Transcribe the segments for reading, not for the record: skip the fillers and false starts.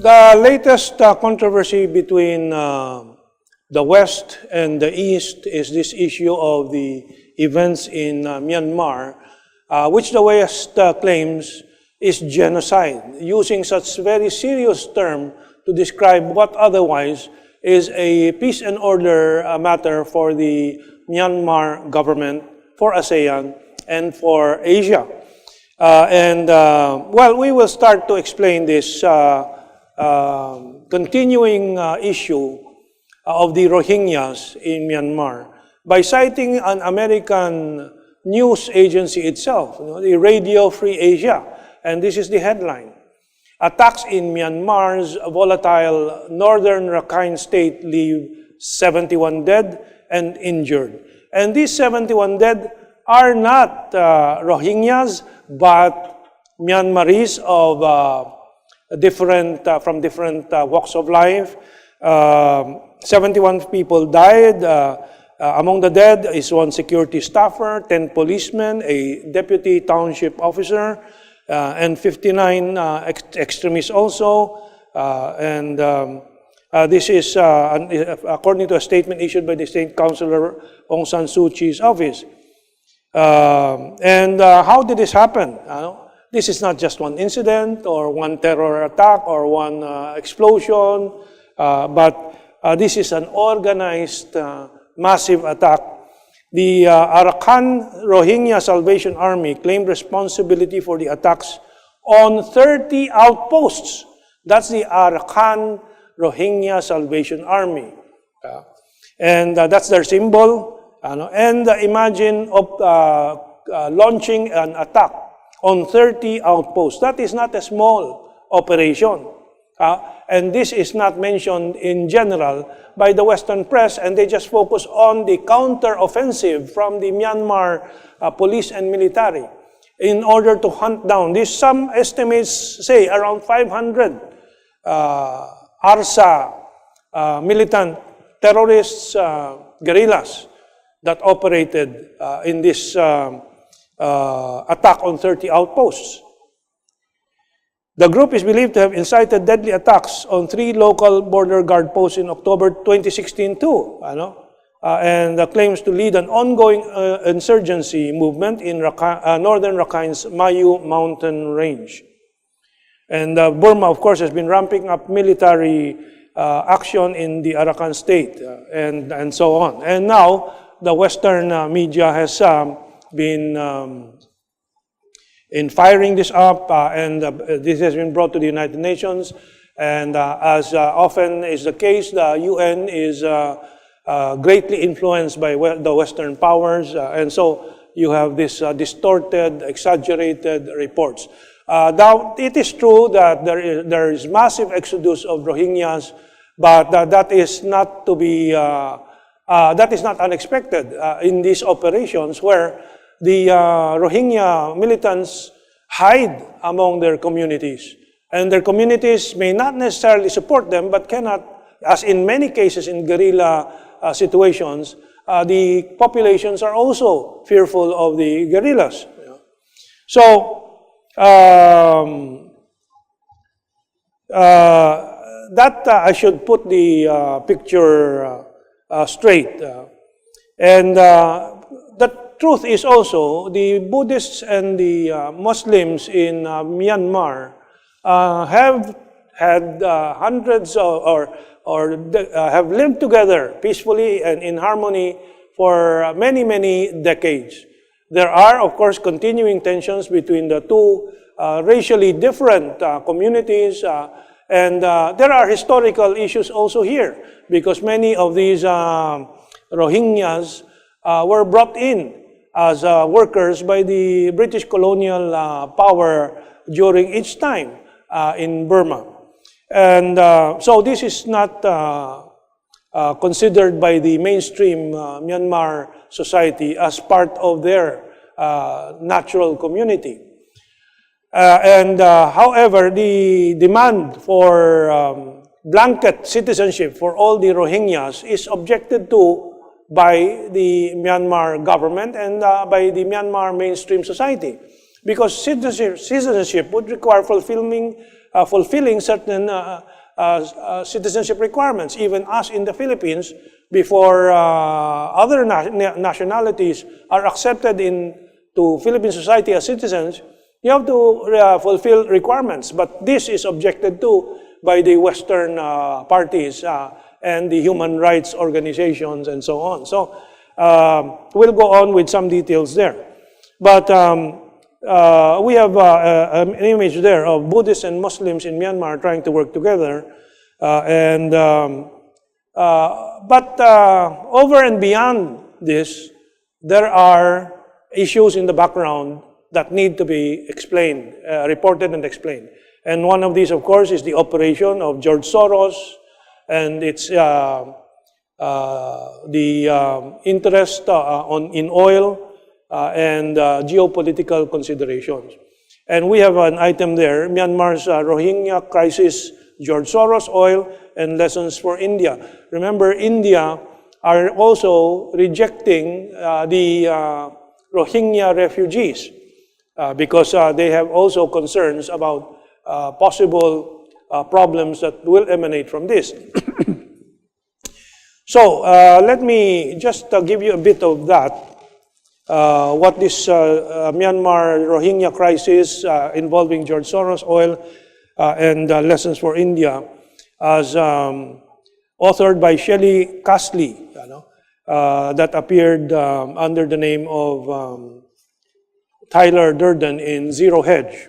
The latest controversy between the West and the East is this issue of the events in Myanmar, which the West claims is genocide, using such very serious term to describe what otherwise is a peace and order matter for the Myanmar government, for ASEAN, and for Asia. Well, we will start to explain this continuing issue of the Rohingyas in Myanmar by citing an American news agency itself, the Radio Free Asia, and this is the headline. Attacks in Myanmar's volatile northern Rakhine state leave 71 dead and injured. And these 71 dead are not Rohingyas, but Myanmaris of from different walks of life. 71 people died. Among the dead is one security staffer, 10 policemen, a deputy township officer, and 59 extremists also. This is according to a statement issued by the State Councilor Aung San Suu Kyi's office. How did this happen? This is not just one incident or one terror attack or one explosion, but this is an organized, massive attack. The Arakan Rohingya Salvation Army claimed responsibility for the attacks on 30 outposts. That's the Arakan Rohingya Salvation Army. That's their symbol. Imagine launching an attack on 30 outposts. That is not a small operation. And this is not mentioned in general by the Western press, and they just focus on the counter-offensive from the Myanmar police and military in order to hunt down. Some estimates say around 500 ARSA militant terrorists, guerrillas that operated in this attack on 30 outposts. The group is believed to have incited deadly attacks on 3 local border guard posts in October 2016 too, and claims to lead an ongoing insurgency movement in northern Rakhine's Mayu mountain range. And Burma, of course, has been ramping up military action in the Arakan state and so on. And now the Western media has been in firing this up, and this has been brought to the United Nations. And as often is the case, the UN is greatly influenced by the Western powers, and so you have this distorted, exaggerated reports. Now, it is true that there is massive exodus of Rohingyas, but that is not to be that is not unexpected in these operations where the Rohingya militants hide among their communities. And their communities may not necessarily support them, but cannot, as in many cases in guerrilla situations, the populations are also fearful of the guerrillas. So, that I should put the picture straight. The truth is also the Buddhists and the Muslims in Myanmar have had hundreds or have lived together peacefully and in harmony for many, many decades. There are, of course, continuing tensions between the two racially different communities, and there are historical issues also here because many of these Rohingyas were brought in as workers by the British colonial power during its time in Burma. And so this is not considered by the mainstream Myanmar society as part of their natural community. However, the demand for blanket citizenship for all the Rohingyas is objected to by the Myanmar government and by the Myanmar mainstream society. Because citizenship would require fulfilling fulfilling certain citizenship requirements. Even us in the Philippines, before other nationalities are accepted into Philippine society as citizens, you have to fulfill requirements. But this is objected to by the Western parties and the human rights organizations and so on. So we'll go on with some details there. But we have an image there of Buddhists and Muslims in Myanmar trying to work together. But over and beyond this, there are issues in the background that need to be explained, reported and explained. And one of these, of course, is the operation of George Soros and its interest in oil and geopolitical considerations. And we have an item there, Myanmar's Rohingya crisis, George Soros, oil, and lessons for India. Remember, India are also rejecting the Rohingya refugees because they have also concerns about possible problems that will emanate from this. So let me just give you a bit of that. What this Myanmar Rohingya crisis involving George Soros, oil, and lessons for India, as authored by Shelley Castley, that appeared under the name of Tyler Durden in Zero Hedge.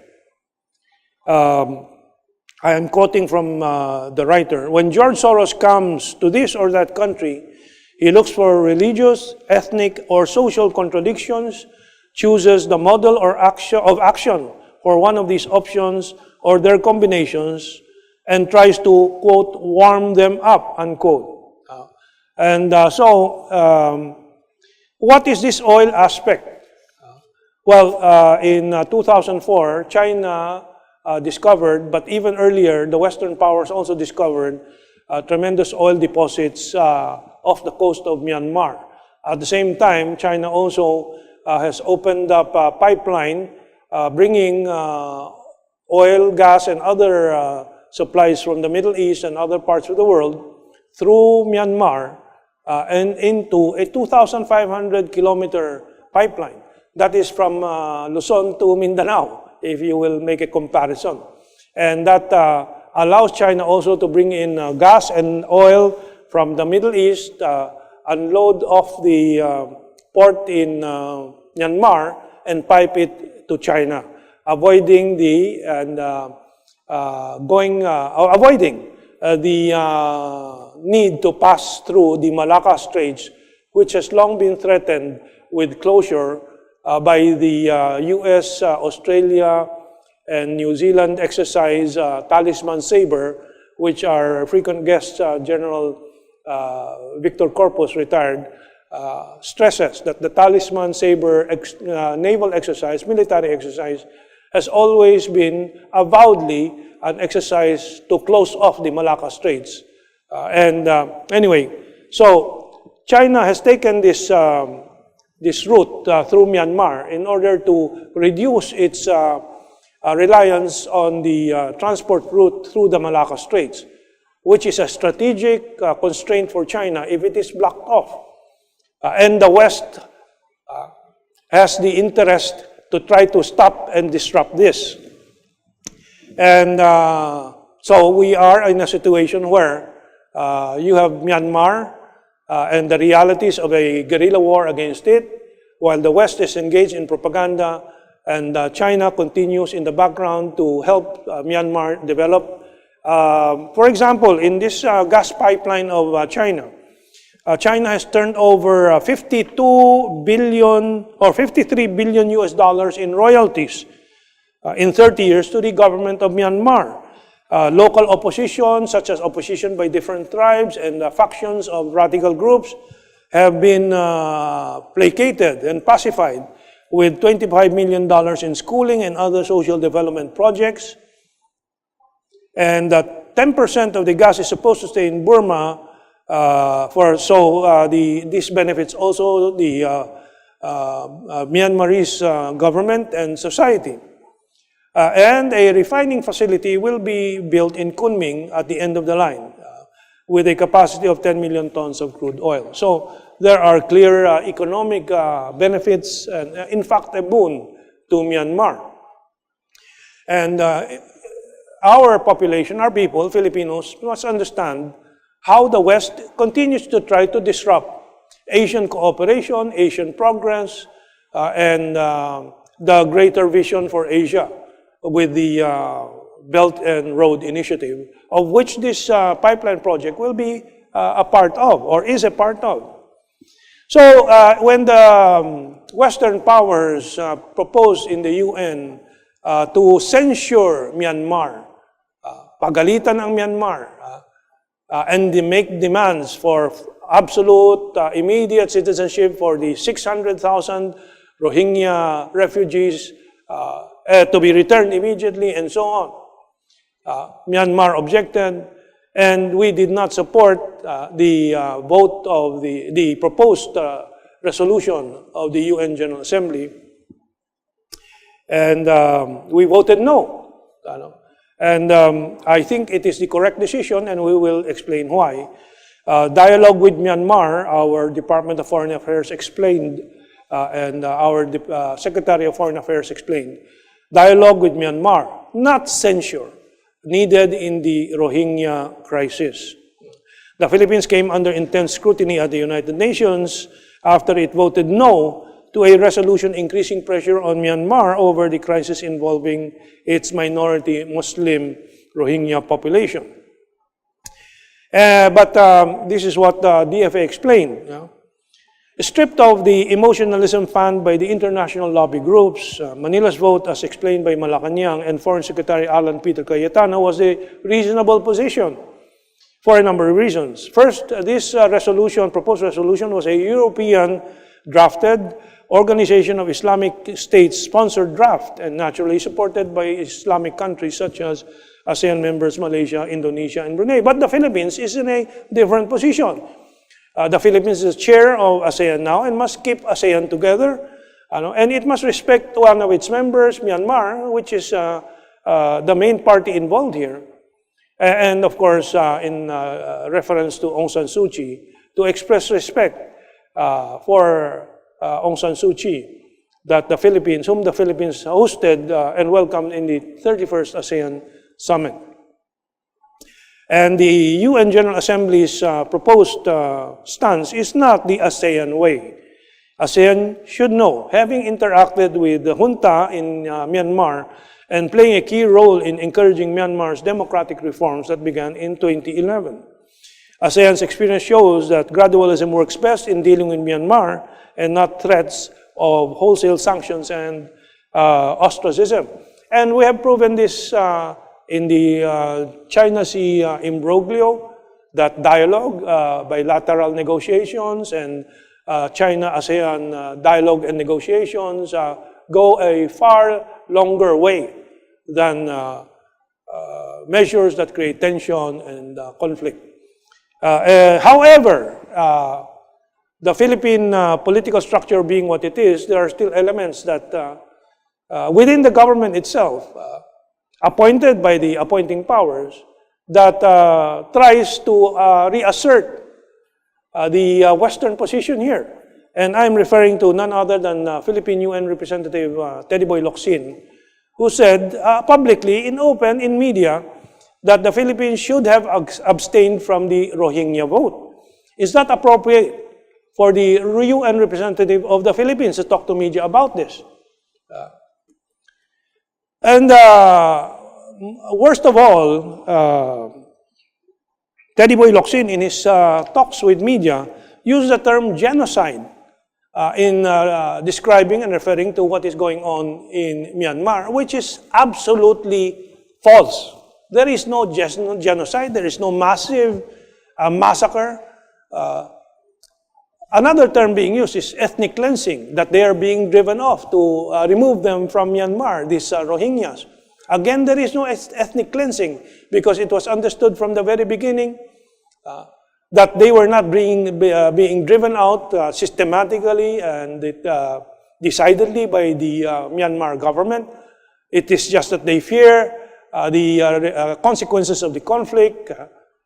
I am quoting from the writer. When George Soros comes to this or that country, he looks for religious, ethnic, or social contradictions, chooses the model or action for one of these options or their combinations, and tries to, quote, warm them up, unquote. What is this oil aspect? In 2004, China discovered, but even earlier, the Western powers also discovered tremendous oil deposits off the coast of Myanmar. At the same time, China also has opened up a pipeline bringing oil, gas, and other supplies from the Middle East and other parts of the world through Myanmar and into a 2,500-kilometer pipeline. That is from Luzon to Mindanao, if you will make a comparison. And that allows China also to bring in gas and oil from the Middle East, unload off the port in Myanmar, and pipe it to China, avoiding the need to pass through the Malacca Straits, which has long been threatened with closure by the US, Australia, and New Zealand exercise Talisman Sabre, which our frequent guest, General Victor Corpus, retired, stresses that the Talisman Sabre naval exercise, military exercise, has always been avowedly an exercise to close off the Malacca Straits. Anyway, so China has taken this route through Myanmar in order to reduce its reliance on the transport route through the Malacca Straits, which is a strategic constraint for China if it is blocked off. And the West has the interest to try to stop and disrupt this. And so we are in a situation where you have Myanmar and the realities of a guerrilla war against it, while the West is engaged in propaganda, and China continues in the background to help Myanmar develop. For example, in this gas pipeline of China, China has turned over 52 billion or 53 billion US dollars in royalties in 30 years to the government of Myanmar. Local opposition, such as opposition by different tribes and factions of radical groups, have been placated and pacified with $25 million in schooling and other social development projects. And 10% of the gas is supposed to stay in Burma, this benefits also the Myanmarese government and society. And a refining facility will be built in Kunming at the end of the line with a capacity of 10 million tons of crude oil. So there are clear economic benefits and, in fact, a boon to Myanmar. And our population, our people, Filipinos, must understand how the West continues to try to disrupt Asian cooperation, Asian progress, and the greater vision for Asia with the Belt and Road Initiative, of which this pipeline project will be a part of, or is a part of. So when the Western powers proposed in the UN to censure Myanmar, pagalitan ang Myanmar, and they make demands for absolute, immediate citizenship for the 600,000 Rohingya refugees to be returned immediately, and so on. Myanmar objected, and we did not support the vote of the proposed resolution of the UN General Assembly. And we voted no. And I think it is the correct decision, and we will explain why. Dialogue with Myanmar, our Department of Foreign Affairs explained, and our Secretary of Foreign Affairs explained. Dialogue with Myanmar, not censure, needed in the Rohingya crisis. The Philippines came under intense scrutiny at the United Nations after it voted no to a resolution increasing pressure on Myanmar over the crisis involving its minority Muslim Rohingya population. But this is what the DFA explained. Stripped of the emotionalism fanned by the international lobby groups, Manila's vote, as explained by Malacanang and Foreign Secretary Alan Peter Cayetano, was a reasonable position for a number of reasons. First, this proposed resolution, was a European-drafted Organization of Islamic States-sponsored draft, and naturally supported by Islamic countries such as ASEAN members, Malaysia, Indonesia, and Brunei. But the Philippines is in a different position. The Philippines is chair of ASEAN now and must keep ASEAN together, and it must respect one of its members, Myanmar, which is the main party involved here. And of course, in reference to Aung San Suu Kyi, to express respect for Aung San Suu Kyi, that whom the Philippines hosted and welcomed in the 31st ASEAN Summit. And the UN General Assembly's proposed stance is not the ASEAN way. ASEAN should know, having interacted with the junta in Myanmar and playing a key role in encouraging Myanmar's democratic reforms that began in 2011. ASEAN's experience shows that gradualism works best in dealing with Myanmar and not threats of wholesale sanctions and ostracism. And we have proven this in the China Sea imbroglio, that dialogue, bilateral negotiations, and China-ASEAN dialogue and negotiations go a far longer way than measures that create tension and conflict. However, the Philippine political structure being what it is, there are still elements that within the government itself, appointed by the appointing powers, that tries to reassert the Western position here. And I'm referring to none other than Philippine UN Representative Teddy Boy Locsin, who said publicly, in media, that the Philippines should have abstained from the Rohingya vote. Is that appropriate for the UN representative of the Philippines to talk to media about this? Worst of all, Teddy Boy Locsin, in his talks with media, used the term genocide in describing and referring to what is going on in Myanmar, which is absolutely false. There is no genocide. There is no massive massacre. Another term being used is ethnic cleansing, that they are being driven off to remove them from Myanmar, these Rohingyas. Again, there is no ethnic cleansing, because it was understood from the very beginning that they were not being driven out systematically and decidedly by the Myanmar government. It is just that they fear the consequences of the conflict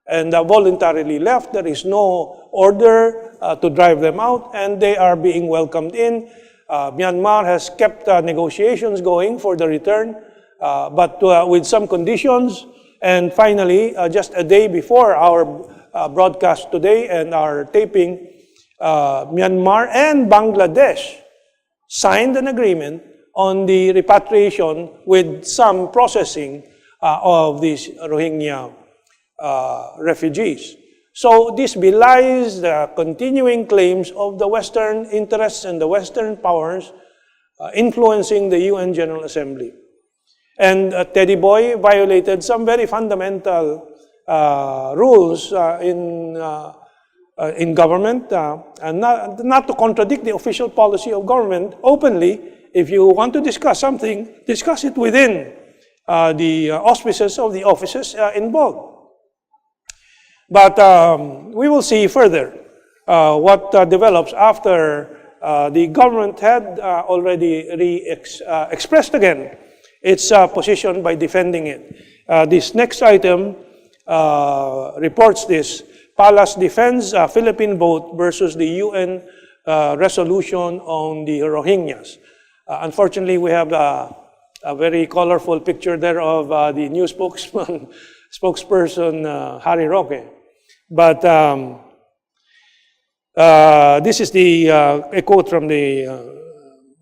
and voluntarily left. There is no order to drive them out, and they are being welcomed in. Myanmar has kept negotiations going for the return, but with some conditions. And finally, just a day before our broadcast today and our taping, Myanmar and Bangladesh signed an agreement on the repatriation with some processing of these Rohingya refugees. So this belies the continuing claims of the Western interests and the Western powers influencing the UN General Assembly. And Teddy Boy violated some very fundamental rules in government, and not to contradict the official policy of government openly. If you want to discuss something, discuss it within the auspices of the offices involved. But we will see further what develops after the government had already expressed again its position by defending it. This next item reports this. Palace defends Philippine vote versus the UN resolution on the Rohingyas. Unfortunately, we have a very colorful picture there of the new spokesperson, Harry Roque. But this is a quote from the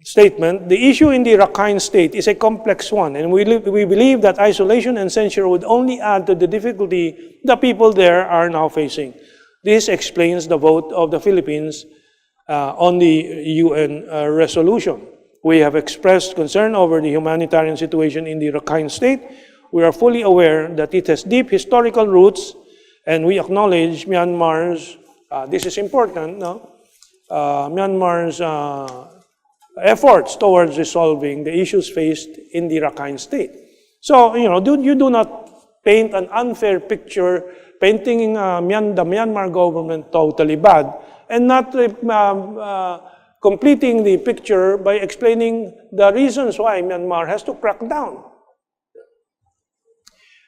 statement. The issue in the Rakhine state is a complex one, and we believe that isolation and censure would only add to the difficulty the people there are now facing. This explains the vote of the Philippines on the UN resolution. We have expressed concern over the humanitarian situation in the Rakhine state. We are fully aware that it has deep historical roots, and we acknowledge Myanmar's, this is important, no? Myanmar's efforts towards resolving the issues faced in the Rakhine state. So, you do not paint an unfair picture, painting the Myanmar government totally bad, and not completing the picture by explaining the reasons why Myanmar has to crack down.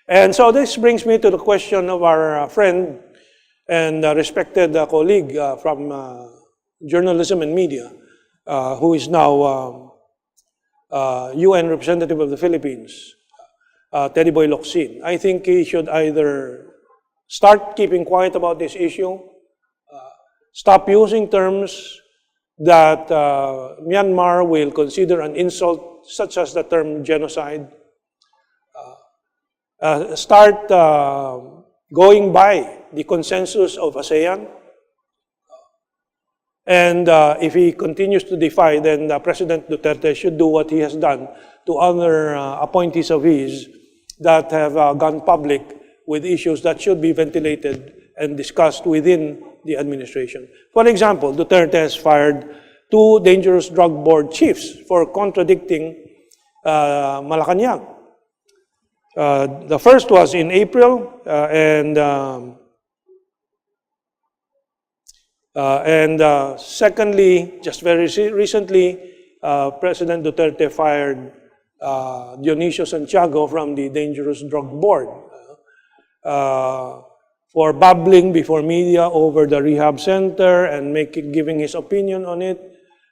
And so this brings me to the question of our friend and respected colleague from journalism and media, who is now UN representative of the Philippines, Teddy Boy Locsin. I think he should either start keeping quiet about this issue, stop using terms that Myanmar will consider an insult, such as the term genocide, start going by the consensus of ASEAN, and if he continues to defy, then President Duterte should do what he has done to other appointees of his that have gone public with issues that should be ventilated and discussed within the administration. For example, Duterte has fired 2 dangerous drug board chiefs for contradicting Malacanang. The first was in April, and secondly, just very recently, President Duterte fired Dionisio Santiago from the Dangerous Drug Board for babbling before media over the rehab center and giving his opinion on it,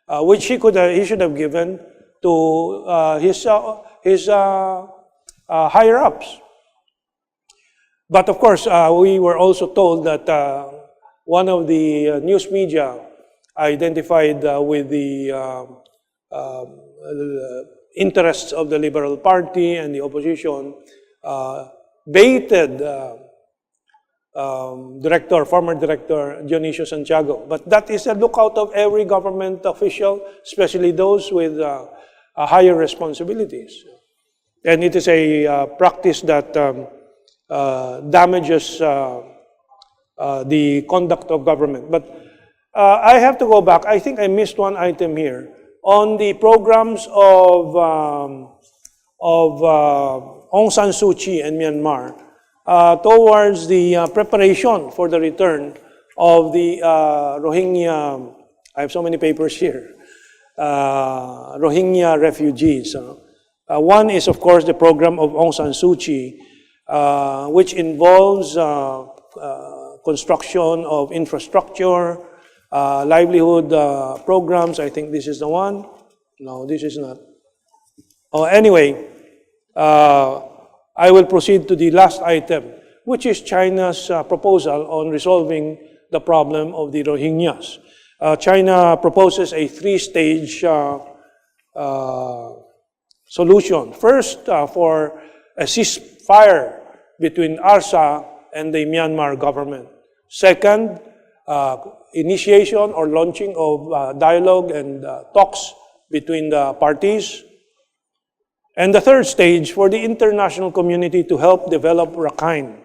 which he should have given to his higher-ups. But of course, we were also told that one of the news media identified with the interests of the Liberal Party and the opposition baited former director Dionisio Santiago. But that is a lookout of every government official, especially those with higher responsibilities. And it is a practice that damages the conduct of government. But I have to go back. I think I missed one item here on the programs of Aung San Suu Kyi and Myanmar towards the preparation for the return of the Rohingya. I have so many papers here. Rohingya refugees. One is, of course, the program of Aung San Suu Kyi, which involves construction of infrastructure, livelihood programs. I think this is the one. No, this is not. Oh, anyway, I will proceed to the last item, which is China's proposal on resolving the problem of the Rohingyas. China proposes a three-stage solution. First, for a ceasefire between ARSA and the Myanmar government. Second, initiation or launching of dialogue and talks between the parties. And the third stage, for the international community to help develop Rakhine.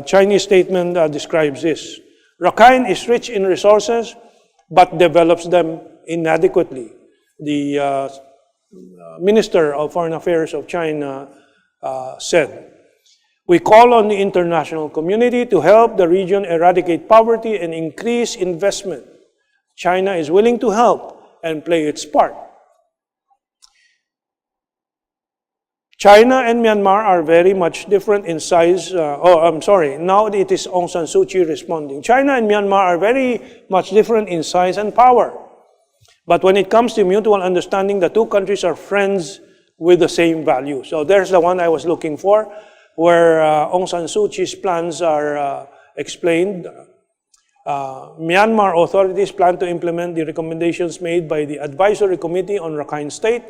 Chinese statement describes this. Rakhine is rich in resources, but develops them inadequately. The Minister of Foreign Affairs of China said, "We call on the international community to help the region eradicate poverty and increase investment. China is willing to help and play its part." China and Myanmar are very much different in size. Now it is Aung San Suu Kyi responding. China and Myanmar are very much different in size and power. But when it comes to mutual understanding, the two countries are friends with the same value. So there's the one I was looking for, where Aung San Suu Kyi's plans are explained. Myanmar authorities plan to implement the recommendations made by the Advisory Committee on Rakhine State,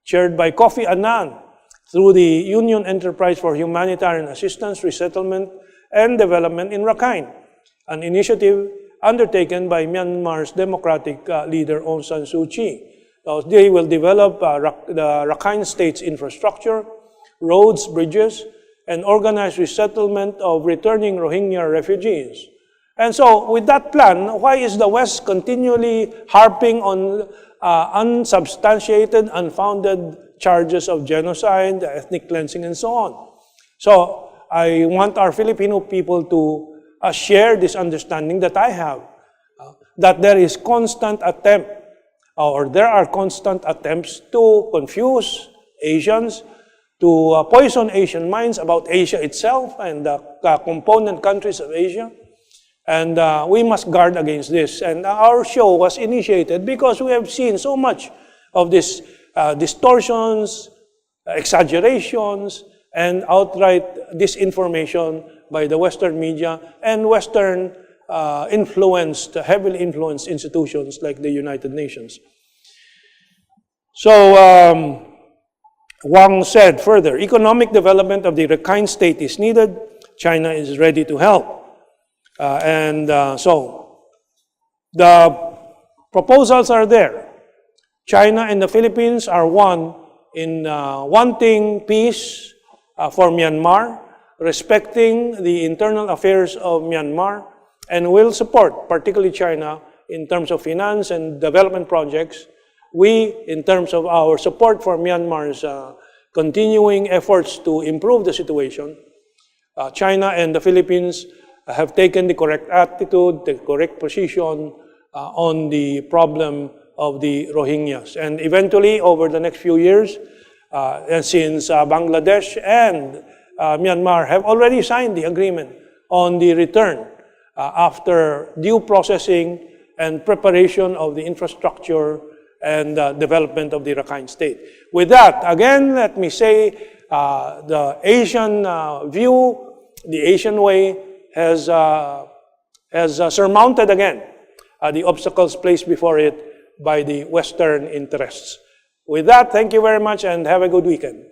chaired by Kofi Annan, through the Union Enterprise for Humanitarian Assistance, Resettlement, and Development in Rakhine, an initiative undertaken by Myanmar's democratic leader Aung San Suu Kyi. They will develop the Rakhine State's infrastructure, roads, bridges, and organize resettlement of returning Rohingya refugees. And so, with that plan, why is the West continually harping on unsubstantiated, unfounded charges of genocide, ethnic cleansing, and so on? So, I want our Filipino people to share this understanding that I have, that there is constant attempt, or there are constant attempts to confuse Asians, to poison Asian minds about Asia itself and the component countries of Asia. And we must guard against this. And our show was initiated because we have seen so much of this distortions, exaggerations, and outright disinformation by the Western media and Western heavily influenced institutions like the United Nations. So Wang said further, economic development of the Rakhine State is needed. China is ready to help. So the proposals are there. China and the Philippines are one in wanting peace for Myanmar, respecting the internal affairs of Myanmar, and will support, particularly China, in terms of finance and development projects. We, in terms of our support for Myanmar's continuing efforts to improve the situation, China and the Philippines have taken the correct attitude, the correct position on the problem of the Rohingyas. And eventually, over the next few years, since Bangladesh and Myanmar have already signed the agreement on the return after due processing and preparation of the infrastructure and development of the Rakhine State. With that, again, let me say the Asian view, the Asian way, has surmounted again the obstacles placed before it by the Western interests. With that, thank you very much and have a good weekend.